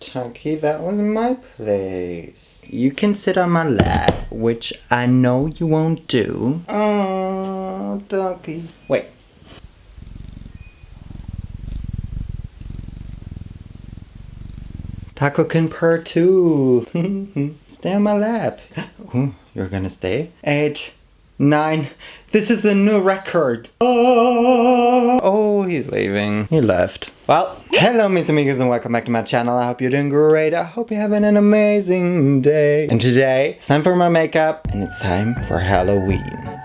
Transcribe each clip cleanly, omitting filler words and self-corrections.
Tucky, that was my place. You can sit on my lap, which I know you won't do. Oh, Tucky. Wait. Taco can purr too. Stay on my lap. Ooh, you're gonna stay? 8, 9. This is a new record. Oh, he's leaving. He left. Well, hello, mis amigos, and welcome back to my channel. I hope you're doing great. I hope you're having an amazing day. And today, it's time for my makeup, and it's time for Halloween.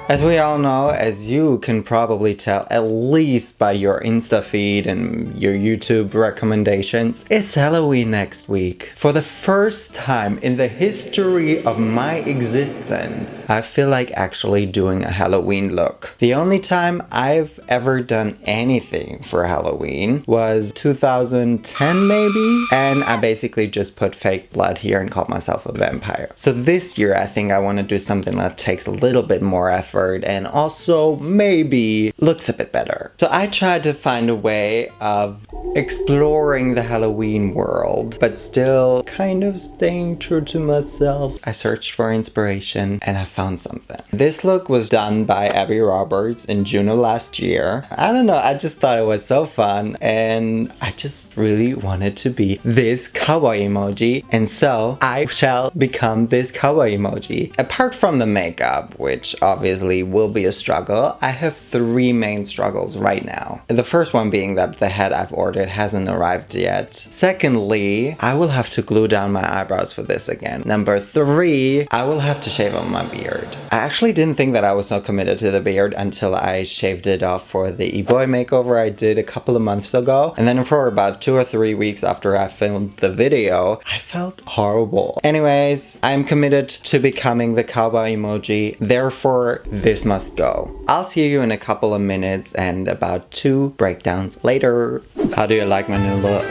As we all know, as you can probably tell, at least by your Insta feed and your YouTube recommendations, it's Halloween next week. For the first time in the history of my existence, I feel like actually doing a Halloween look. The only time I've ever done anything for Halloween was 2010 maybe, and I basically just put fake blood here and called myself a vampire. So this year I think I want to do something that takes a little bit more effort and also maybe looks a bit better. So I tried to find a way of exploring the Halloween world, but still kind of staying true to myself. I searched for inspiration and I found something. This look was done by Abby Roberts in June of last year. I don't know, I just thought it was so fun and I just really wanted to be this cowboy emoji, and so I shall become this cowboy emoji. Apart from the makeup, which obviously will be a struggle, I have 3 main struggles right now. The first one being that the head I've ordered hasn't arrived yet. Secondly, I will have to glue down my eyebrows for this again. Number 3, I will have to shave off my beard. I actually didn't think that I was so committed to the beard until I shaved it off for the e-boy makeover I did a couple of months ago. And then for about 2 or 3 weeks after I filmed the video, I felt horrible. Anyways, I'm committed to becoming the cowboy emoji. Therefore, this must go. I'll see you in a couple of minutes and about 2 breakdowns later. How do you like my new look?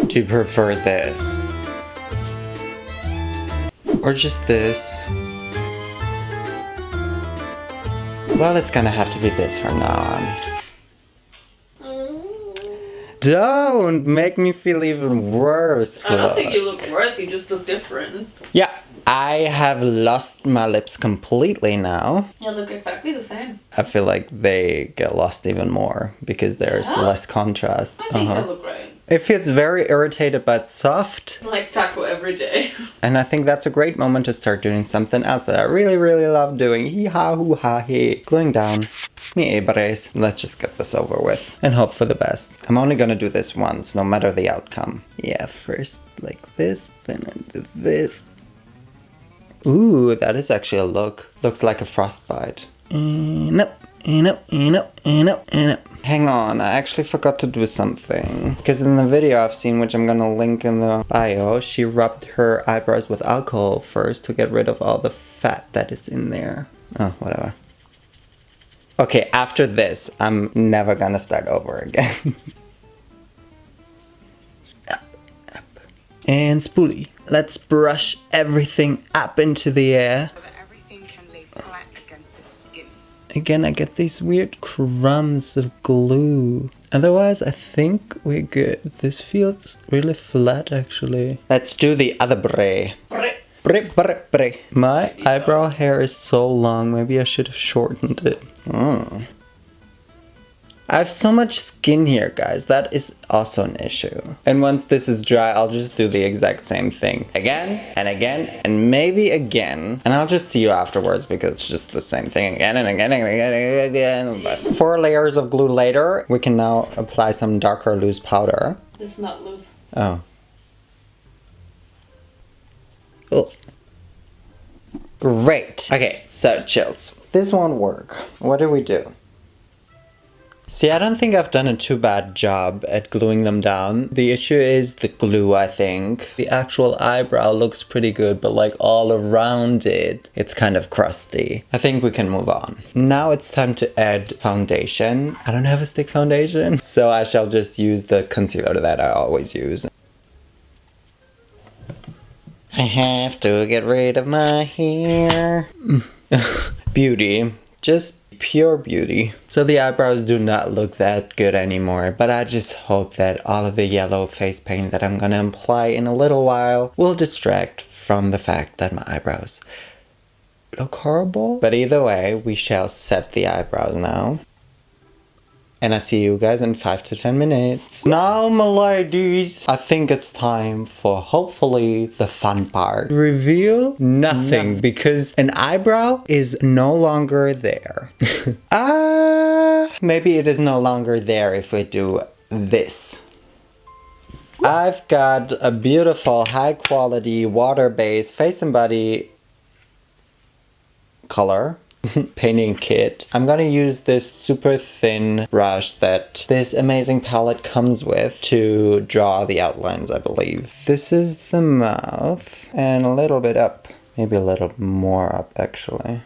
Do you prefer this? Or just this? Well, it's gonna have to be this from now on. Don't make me feel even worse. I don't think you look worse, you just look different. Yeah. I have lost my lips completely now. You look exactly the same. I feel like they get lost even more because there's less contrast. I think they look great. It feels very irritated but soft. Like taco every day. And I think that's a great moment to start doing something else that I really, really love doing. Hee-ha-hoo-ha-hee. Gluing down mi eyebrows. Let's just get this over with and hope for the best. I'm only gonna do this once, no matter the outcome. Yeah, first like this, then I do this. Ooh, that is actually a look. Looks like a frostbite. Hang on, I actually forgot to do something. Because in the video I've seen, which I'm gonna link in the bio, she rubbed her eyebrows with alcohol first to get rid of all the fat that is in there. Oh, whatever. Okay, after this, I'm never gonna start over again. Up. And spoolie. Let's brush everything up into the air. So that everything can lay flat against the skin. Again, I get these weird crumbs of glue. Otherwise, I think we're good. This feels really flat, actually. Let's do the other bray. My eyebrow hair is so long, maybe I should have shortened it. I have so much skin here, guys. That is also an issue. And once this is dry, I'll just do the exact same thing. Again, and maybe again. And I'll just see you afterwards because it's just the same thing again and again and again and again. But 4 layers of glue later, we can now apply some darker loose powder. It's not loose. Oh. Oh. Great. Okay, so chills. This won't work. What do we do? See, I don't think I've done a too bad job at gluing them down. The issue is the glue, I think. The actual eyebrow looks pretty good, but like all around it, it's kind of crusty. I think we can move on. Now it's time to add foundation. I don't have a stick foundation, so I shall just use the concealer that I always use. I have to get rid of my hair. Beauty. Just pure beauty. So the eyebrows do not look that good anymore, but I just hope that all of the yellow face paint that I'm gonna apply in a little while will distract from the fact that my eyebrows look horrible. But either way, we shall set the eyebrows now. And I see you guys in 5 to 10 minutes. Now, my ladies, I think it's time for hopefully the fun part. Reveal nothing because an eyebrow is no longer there. Maybe it is no longer there if we do this. I've got a beautiful high quality water-based face and body color painting kit. I'm gonna use this super thin brush that this amazing palette comes with to draw the outlines, I believe. This is the mouth and a little bit up. Maybe a little more up, actually.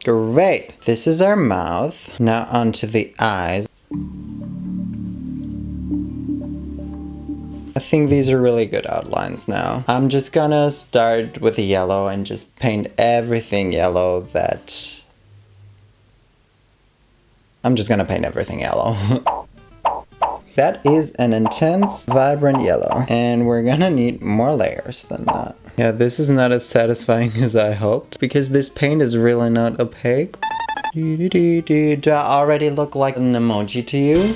Great! This is our mouth. Now onto the eyes. I think these are really good outlines now. I'm just gonna start with the yellow and just paint everything yellow that... I'm just gonna paint everything yellow. That is an intense, vibrant yellow. And we're gonna need more layers than that. Yeah, this is not as satisfying as I hoped because this paint is really not opaque. Do I already look like an emoji to you?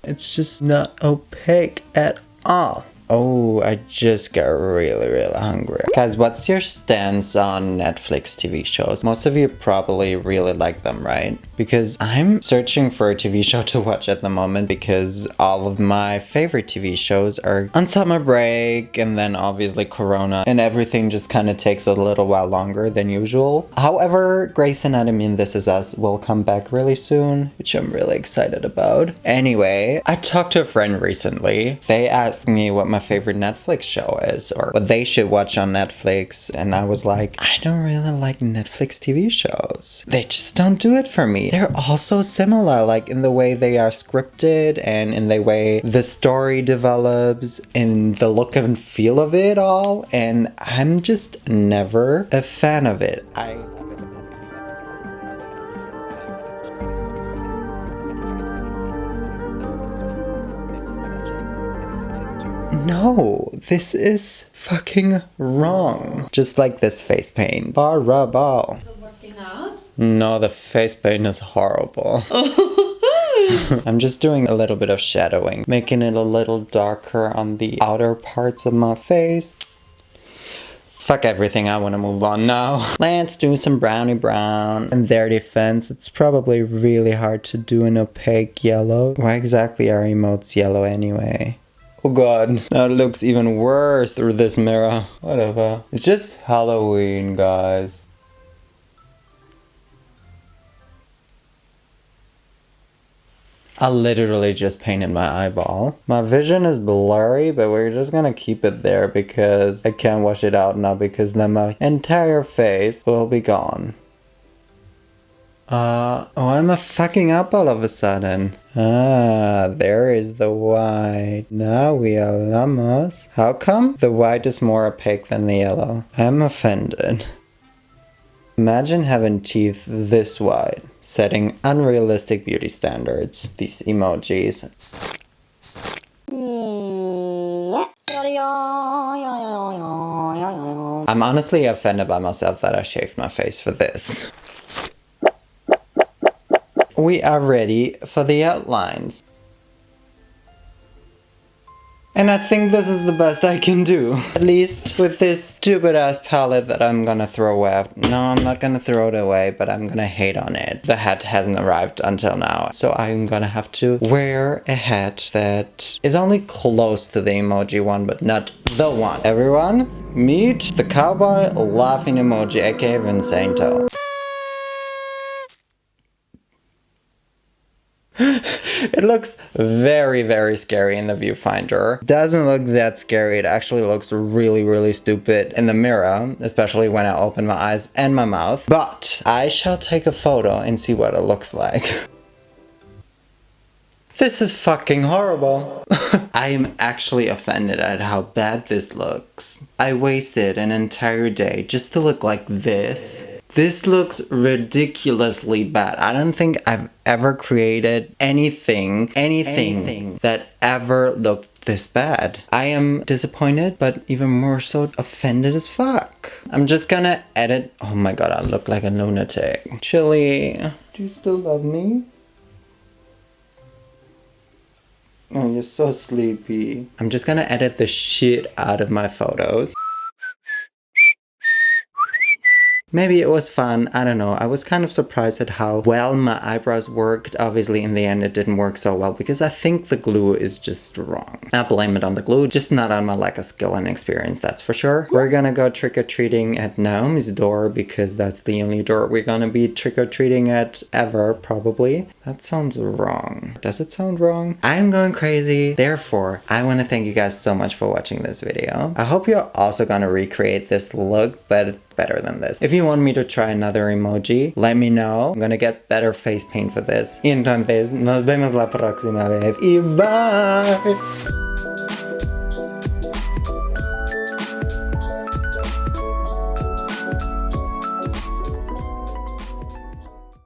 It's just not opaque at all. Oh, I just got really hungry. Guys, what's your stance on Netflix TV shows? Most of you probably really like them, right? Because I'm searching for a TV show to watch at the moment because all of my favorite TV shows are on summer break and then obviously Corona and everything just kind of takes a little while longer than usual. However, Grey's Anatomy and This Is Us will come back really soon, which I'm really excited about. Anyway, I talked to a friend recently. They asked me what my favorite Netflix show is or what they should watch on Netflix, and I was like, I don't really like Netflix TV shows. They just don't do it for me. They're all so similar, like in the way they are scripted and in the way the story develops, in the look and feel of it all, and I'm just never a fan of it. No, this is fucking wrong. Just like this face paint. Horrible. Is it working out? No, the face paint is horrible. I'm just doing a little bit of shadowing, making it a little darker on the outer parts of my face. Fuck everything, I want to move on now. Let's do some brownie brown. In their defense, it's probably really hard to do an opaque yellow. Why exactly are emotes yellow anyway? Oh god, now it looks even worse through this mirror. Whatever. It's just Halloween, guys. I literally just painted my eyeball. My vision is blurry, but we're just gonna keep it there because I can't wash it out now because then my entire face will be gone. Oh, I'm a fucking up all of a sudden. There is the white. Now we are llamas. How come the white is more opaque than the yellow? I'm offended. Imagine having teeth this wide, setting unrealistic beauty standards. These emojis. I'm honestly offended by myself that I shaved my face for this. We are ready for the outlines. And I think this is the best I can do. At least with this stupid ass palette that I'm gonna throw away. No, I'm not gonna throw it away, but I'm gonna hate on it. The hat hasn't arrived until now. So I'm gonna have to wear a hat that is only close to the emoji one, but not the one. Everyone, meet the cowboy laughing emoji, aka Vinsainto. It looks very scary in the viewfinder. Doesn't look that scary. It actually looks really stupid in the mirror, especially when I open my eyes and my mouth. But I shall take a photo and see what it looks like. This is fucking horrible. I am actually offended at how bad this looks. I wasted an entire day just to look like this. This looks ridiculously bad. I don't think I've ever created anything that ever looked this bad. I am disappointed, but even more so offended as fuck. I'm just gonna edit. Oh my god, I look like a lunatic. Chili, do you still love me? Oh, you're so sleepy. I'm just gonna edit the shit out of my photos. Maybe it was fun, I don't know. I was kind of surprised at how well my eyebrows worked. Obviously in the end it didn't work so well because I think the glue is just wrong. I blame it on the glue, just not on my lack of skill and experience, that's for sure. We're gonna go trick-or-treating at Naomi's door because that's the only door we're gonna be trick-or-treating at ever, probably. That sounds wrong. Does it sound wrong? I'm going crazy. Therefore, I want to thank you guys so much for watching this video. I hope you're also gonna recreate this look, but better than this. If you want me to try another emoji, let me know. I'm gonna get better face paint for this. Y entonces, nos vemos la próxima vez. Y bye!